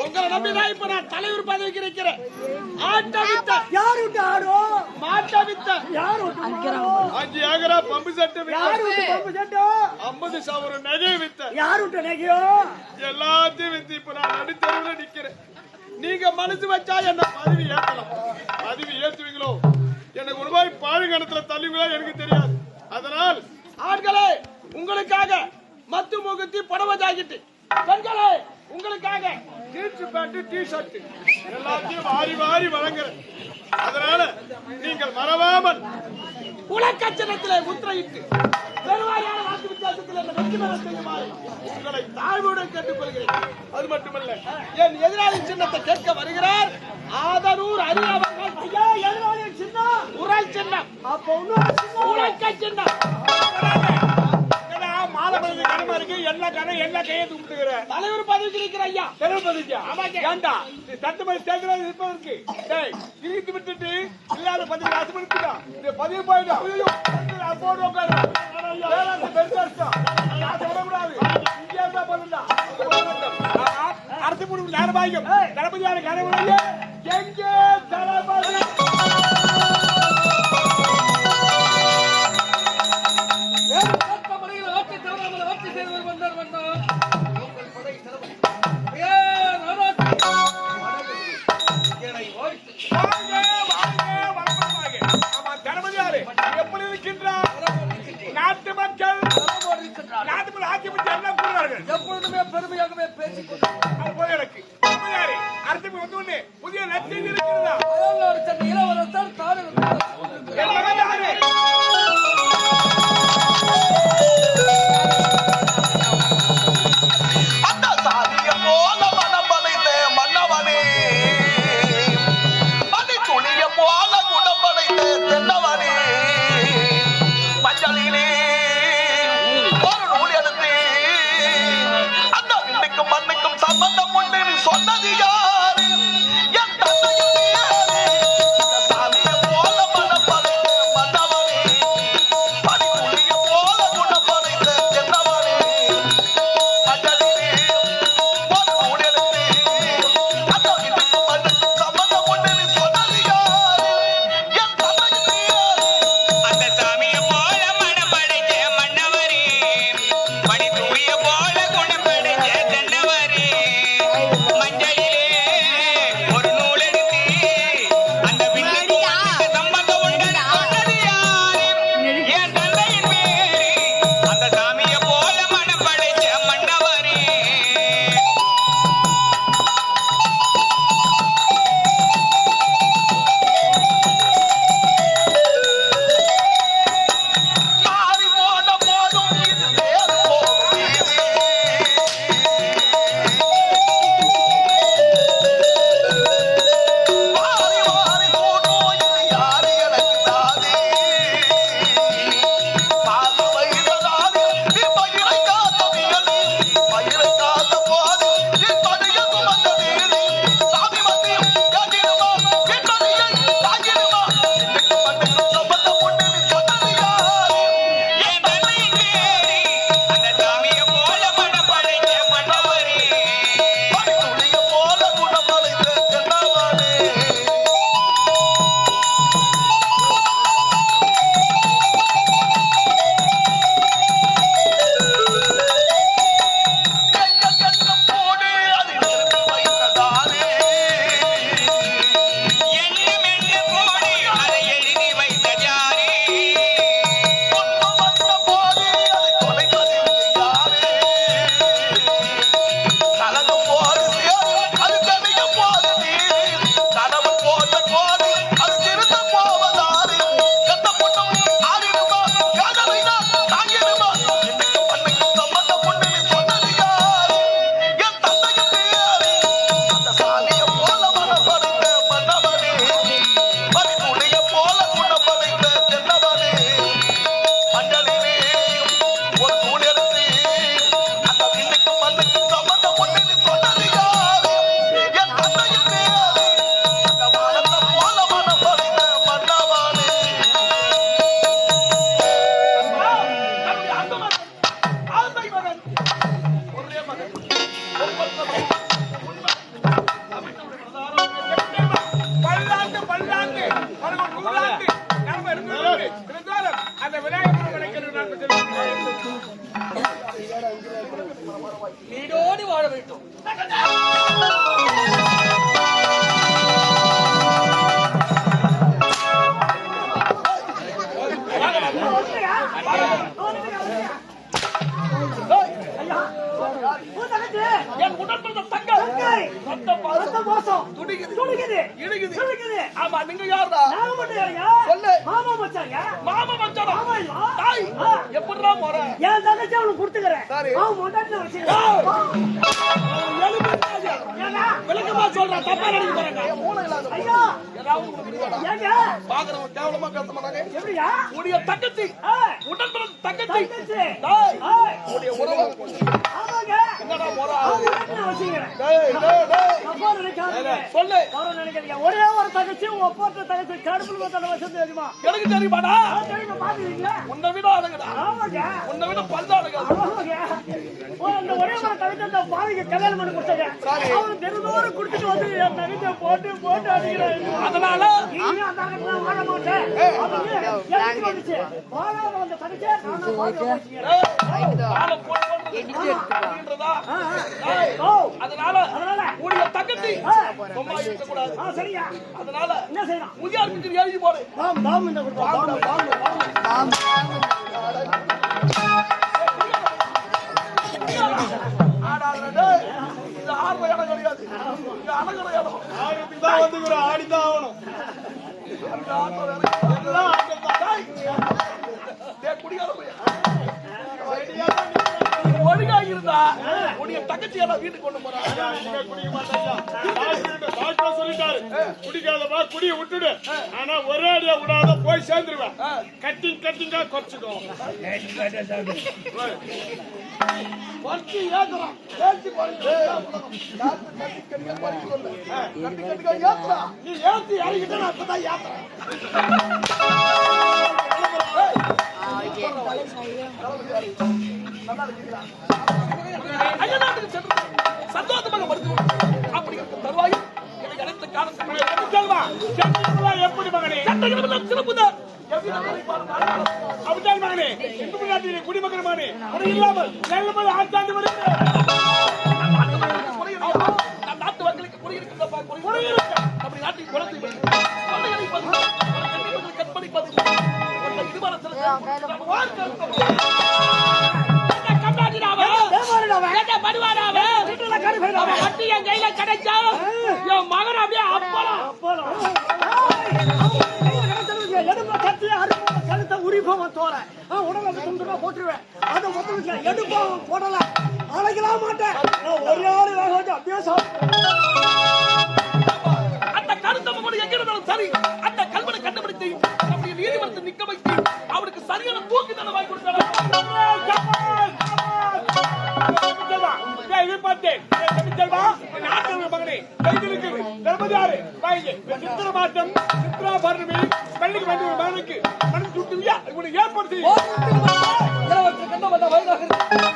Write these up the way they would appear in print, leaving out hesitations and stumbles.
உங்களை நம்பிதான் இப்ப நான் தலைவர் பதவிக்கு இருக்கிறேன். ஆட்ட வித்த யார் விட்டு ஆடும்? மாட்ட வித்த யார் விட்டு? 5 ஏக்கரா பம்பு செட்டு யார் விட்டு பம்பு செட்டு? 50 சவரம் நகை வித்த யார் விட்டு நகையோ? எல்லாத்தையும் வித்து இப்ப நான் நடுத்தருவுல நிக்கிறேன். நீங்க மனசு வச்சா என்ன பதவி ஏற்றலாம். பதவி ஏற்றுவீங்களோ எனக்கு ஒரு ரூபாய் பாழுங்கணத்துல தள்ளுவீங்களோ எனக்கு தெரியாது. அதனால் ஆண்களே உங்களுக்காக மத்து முகத்தி புடவை ஜாக்கெட்டு, பெண்களே உங்களுக்காக ஜீன்ஸ் பேண்ட் டி ஷர்ட் எல்லாத்தையும் வாரி வாரி வழங்குறேன். அதனால நீங்கள் மறவாமல் உலகச்சனத்திலே முத்திரையிட்டு பெருவாரியான வாக்கு வித்தியாசத்தில் என்ன வெற்றி பெற செய்யுமாறு உங்களை தாழ்வுடன் கேட்டுக்கொள்கிறேன். அது மட்டுமல்ல, என் எதிராளி சின்னத்தை கேட்க வருகிறார் ஆதனூர் அரியவர்கள். ஐயா, எதிராளி சின்னம் உரல் சின்னம். அப்ப இன்னொரு சின்னம் உலக சின்னம். மாலபதி கடமை இருக்கு. என்ன கடை என்ன கையை தும்பிட்டுக்கிற தலைவர் பதவிக்கு இருக்கிற ஐயா. தலைவர் பதவியா? ஏண்டா சட்டமன்ற தேர்தல் இருப்பதற்கு இழுத்து விட்டுட்டு இல்லாத பதவி அசுமதிச்சுட்டா இந்த பதவி போயிட்டு அப்போது உட்காரு விடக்கூடாது. இங்கே பண்ணுடா அரசு முடிவு நேரமாகும். தளபதியான கடவுளையே எங்கே தளபதி எப்படி இருக்கின்றார்? நாட்டு மக்கள் ஆட்சி பற்றி என்ன கூறுவார்கள்? எப்பொழுதுமே பெருமையாகவே பேசிக்கொண்டு எனக்கு அரசு வந்து புதிய லட்சியம் இருக்கிறதா? இளவரசர் சொன்னது யாரு? வீடோடி வாழ வேண்டும். என் உடன்பிறந்த தங்கை ரத்த பாசம் துடிக்குது. ஆமா, நீங்க யாருடா? சொல்லு. மாமா மச்சானா? தாய் எப்படிடா போற? என் தங்கச்சி அவனுக்கு கொடுத்துக்கிறேன். சரி. அவன் முன்னாடி வச்சுக்கிறேன். விளக்கமா சொல்றேன், தப்பா நினைக்க போறாங்க. ஐயா ஏதாவது உங்களுக்கு புரியாதா? ஏங்க பாக்குறவங்க கேவலமா பேச மாட்டாங்க. எப்படியா உடைய தங்கச்சி, உடன்பிறந்த தங்கச்சி, தங்கச்சி. தாய், ஏய், உடைய உறவு ஆமாங்க என்னடா போற? அவன் முன்னாடி வச்சுக்கிறேன். டேய். தப்பா நினைக்காதீங்க. சொல்லு. தவறு நினைக்காதீங்க. ஒரே ஒரு தங்கச்சி ஒப்பற்ற தங்கச்சி கடுப்புல வந்தால வசதி தெரியுமா? எனக்கு தெரியுமாடா? தெரியுமா? பாத்துறீங்களா? உன்னை விட அழகுடா. ஆமாங்க உன்னை விட பல்தாடுங்க. ஆமாங்க. அந்த ஒரே ஒரு தங்கச்சி அந்த பாவிக்கு கல்யாணம் பண்ணி கொடுத்தாங்க. அவன் தினந்தோறும் குடிச்சிட்டு வந்து என் தங்கச்சியை போட்டு அடிக்கிறாங்க. அதனால இனிமே அந்த தங்கச்சி நான் வாழ மாட்டேன். அவங்க எனக்கு வந்துச்சு. வாழாம அந்த தங்கச்சியை நானும் வாழ அப்படின்றதா? ஓ அதனால உடைய தங்கச்சி சும்மா இருக்க கூடாது. சரியா? அதனால என்ன செய்யணும்? முதியாருக்கு எழுதி போடு. பாம் இந்த கொடுப்போம். பாம் இது ஆர்வ இடம் கிடையாது. இது அழகிற இடம். ஆயிரத்துக்கு தான் வந்துக்கிறோம், ஆடிதான் ஆகணும். அந்த ஆர்வ இடம் எல்லாம் ஆட்டத்தான். டேய், குடிகார பையன். ஒழுங்கா இருந்தா உடைய தங்கச்சி எல்லாம் வீட்டுக்கு கொண்டு போறாங்க. நீங்க குடிக்க மாட்டாங்க. டாக்டர் சொல்லிட்டாரு, குடிக்காதப்பா, குடியை விட்டுடு. ஆனா ஒரே அடியா விடாத போய் சேர்ந்துருவேன். கட்டிங்கா குறைச்சிக்கும். வர்த்தி ஏத்துறான். ஏத்தி பாருங்க. கட்டி பாருங்க சொல்லு. கட்டி ஏத்துறான். நீ ஏத்தி இறங்கிட்ட நான் அப்பதான் ஏத்துறேன். அயல்நாட்டுக்கு சென்று சந்தோஷமாக மருத்துவம் அப்படி தருவாயில் எனக்கு அனைத்து காலத்தில் எப்படி மகனே? சிறப்புதான். அப்படித்தான் மகனே, இந்து நாட்டிலே குடிமக்கள் மகனே, அது இல்லாமல் நல்லபடி ஆட்சாண்டு வருகிறேன். நான் நாட்டு மக்களுக்கு குடியிருக்கிறப்பா, அப்படி நாட்டின் குலத்தை கற்பழிப்பது மகன் அப்படியே கழுத்தை உரிப்பவன் தோற உடல துண்டுமா போட்டுருவேன். அதை மொத்தம் எடுப்பவன் போடல அழைக்கலாம் மாட்டேன். ஒரே ஆள் அப்படியே அந்த கருத்தை எங்க இருந்தாலும் சரி, அந்த கல்வனை கண்டுபிடித்து நம்முடைய நீதிமன்றத்தை நிக்க வைத்து அவருக்கு சரியான தூக்கி தண்டனை வாங்கி கொடுத்தாங்க.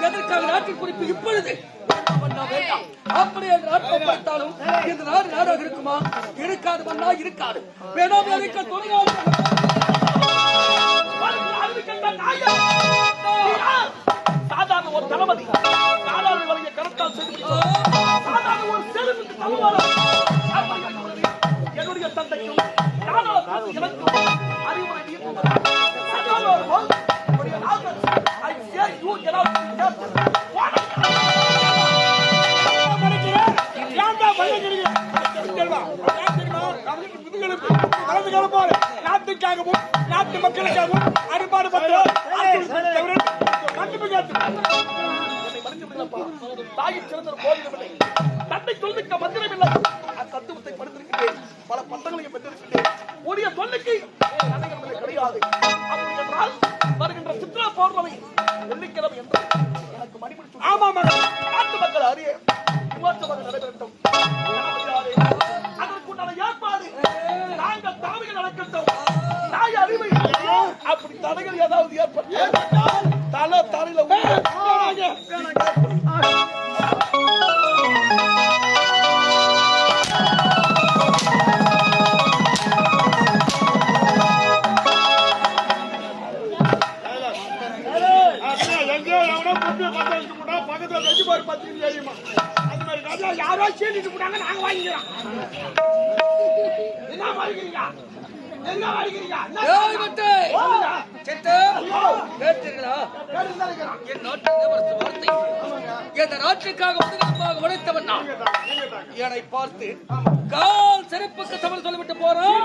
எதற்காக நாட்டின் குறிப்பு இப்பொழுது அப்படி என்று அர்த்தப்படுத்தாலும் இந்த நாடு நாடாக இருக்குமா? இருக்காது மண்ணா, இருக்காது. வேணாம் அறிக்க தொடங்காது. சாதாரண ஒரு தளபதி சாதாரண வழியை கருத்தால் சாதாரண ஒரு செருப்புக்கு சமமானம். என்னுடைய தந்தைக்கும் எனக்கும் அறிவுரை நாட்டுக்காகவும் நாட்டு மக்களுக்காகவும் அறுபாடு தாயின் சிறந்த கோவிலும் தன்னை சொல்லுக்க மந்திரம் இல்லை. தத்துவத்தை படித்திருக்கிறேன், பல பட்டங்களையும் பெற்றிருக்கிறேன். உடைய சொல்லுக்கு கிடையாது. அப்படி என்றால் வருகின்ற சித்ரா பௌர்ணமி வெள்ளிக்கிழமை என்று எனக்கு மணிமுடி. ஆமா நாட்டு மக்கள் அறிய நடைபெறட்டும். அதற்குண்டான ஏற்பாடு நாங்கள் தலைமையில் நடக்கட்டும். தாய் அறிவை அப்படி தடைகள் ஏதாவது ஏற்பட்டால் தலையில வாங்கிக்கிறான். என்ன வாங்கிக்கிறீங்க? எங்க வாங்கிக்கிறீங்க? ஏய் மட்டை செத்து கேட்டீர்களா? என் நாட்டின் இளவரசர் வார்த்தை இந்த நாட்டுக்காக உதவியாக உழைத்தவன் நான். என்னை பார்த்து கால் செருப்புக்கு தமிழ் சொல்லிவிட்டு போறான்.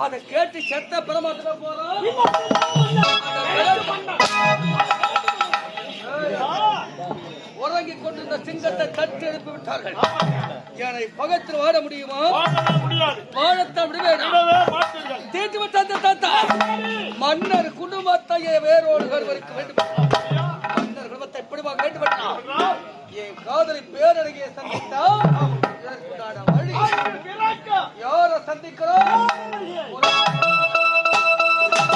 அதை கேட்டு செத்த பிரமாத்திர போறான். உறங்கிக் கொண்டிருந்த சிங்கத்தை தட்டி எழுப்பி விட்டார்கள். என்னை பகத்தில் வாட முடியுமா? முடியாது. வாழத்தான் விடுவேன். தீட்டு விட்ட தாத்தா மன்னர் குடும்பத்தையே வேறோடு ஒருவருக்கு வேண்டும். மன்னர் குடும்பத்தை எப்படிவாக வேண்டும்? என் காதலை பேரழகிய சந்தித்தால்